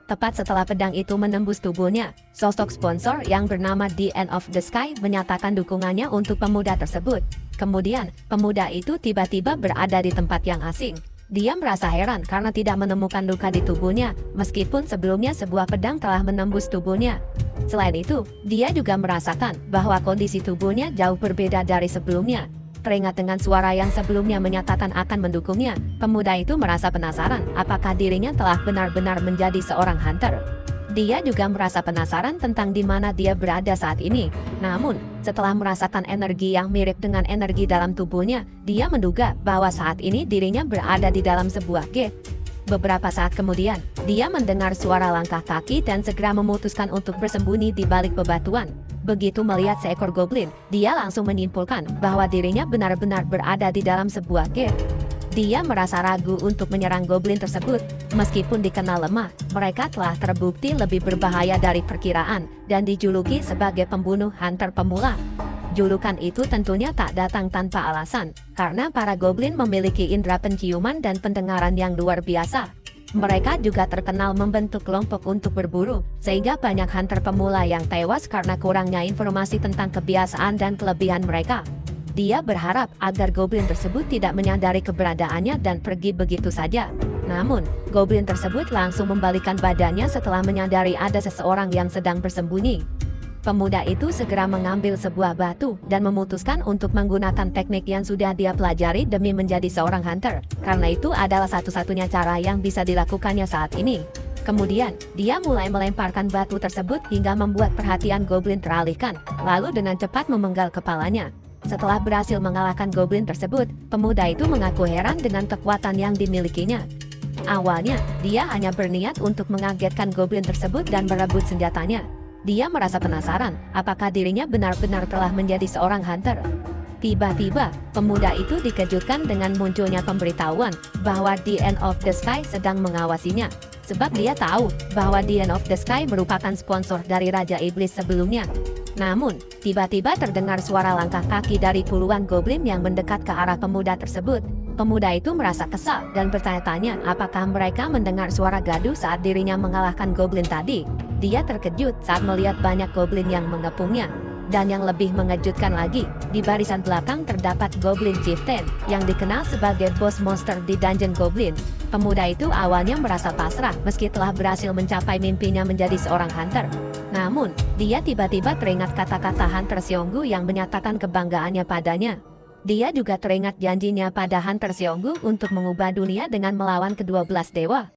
Tepat setelah pedang itu menembus tubuhnya, sosok sponsor yang bernama The End of the Sky menyatakan dukungannya untuk pemuda tersebut. Kemudian, pemuda itu tiba-tiba berada di tempat yang asing. Dia merasa heran karena tidak menemukan luka di tubuhnya, meskipun sebelumnya sebuah pedang telah menembus tubuhnya. Selain itu, dia juga merasakan bahwa kondisi tubuhnya jauh berbeda dari sebelumnya. Teringat dengan suara yang sebelumnya menyatakan akan mendukungnya, pemuda itu merasa penasaran apakah dirinya telah benar-benar menjadi seorang hunter. Dia juga merasa penasaran tentang di mana dia berada saat ini. Namun, setelah merasakan energi yang mirip dengan energi dalam tubuhnya, dia menduga bahwa saat ini dirinya berada di dalam sebuah gate. Beberapa saat kemudian, dia mendengar suara langkah kaki dan segera memutuskan untuk bersembunyi di balik bebatuan. Begitu melihat seekor goblin, dia langsung menyimpulkan bahwa dirinya benar-benar berada di dalam sebuah gate. Dia merasa ragu untuk menyerang goblin tersebut. Meskipun dikenal lemah, mereka telah terbukti lebih berbahaya dari perkiraan dan dijuluki sebagai pembunuh hunter pemula. Julukan itu tentunya tak datang tanpa alasan, karena para goblin memiliki indera penciuman dan pendengaran yang luar biasa. Mereka juga terkenal membentuk kelompok untuk berburu, sehingga banyak hunter pemula yang tewas karena kurangnya informasi tentang kebiasaan dan kelebihan mereka. Dia berharap agar goblin tersebut tidak menyadari keberadaannya dan pergi begitu saja. Namun, goblin tersebut langsung membalikan badannya setelah menyadari ada seseorang yang sedang bersembunyi. Pemuda itu segera mengambil sebuah batu dan memutuskan untuk menggunakan teknik yang sudah dia pelajari demi menjadi seorang hunter, karena itu adalah satu-satunya cara yang bisa dilakukannya saat ini. Kemudian, dia mulai melemparkan batu tersebut hingga membuat perhatian goblin teralihkan, lalu dengan cepat memenggal kepalanya. Setelah berhasil mengalahkan goblin tersebut, pemuda itu mengaku heran dengan kekuatan yang dimilikinya. Awalnya, dia hanya berniat untuk mengagetkan goblin tersebut dan merebut senjatanya. Dia merasa penasaran apakah dirinya benar-benar telah menjadi seorang hunter. Tiba-tiba, pemuda itu dikejutkan dengan munculnya pemberitahuan bahwa The End of the Sky sedang mengawasinya. Sebab dia tahu bahwa The End of the Sky merupakan sponsor dari Raja Iblis sebelumnya. Namun, tiba-tiba terdengar suara langkah kaki dari puluhan goblin yang mendekat ke arah pemuda tersebut. Pemuda itu merasa kesal dan bertanya-tanya apakah mereka mendengar suara gaduh saat dirinya mengalahkan goblin tadi. Dia terkejut saat melihat banyak goblin yang mengepungnya. Dan yang lebih mengejutkan lagi, di barisan belakang terdapat Goblin Chieftain yang dikenal sebagai bos monster di Dungeon Goblin. Pemuda itu awalnya merasa pasrah meski telah berhasil mencapai mimpinya menjadi seorang hunter. Namun, dia tiba-tiba teringat kata-kata Hunter Xionggu yang menyatakan kebanggaannya padanya. Dia juga teringat janjinya pada Hunter Xionggu untuk mengubah dunia dengan melawan ke-12 dewa.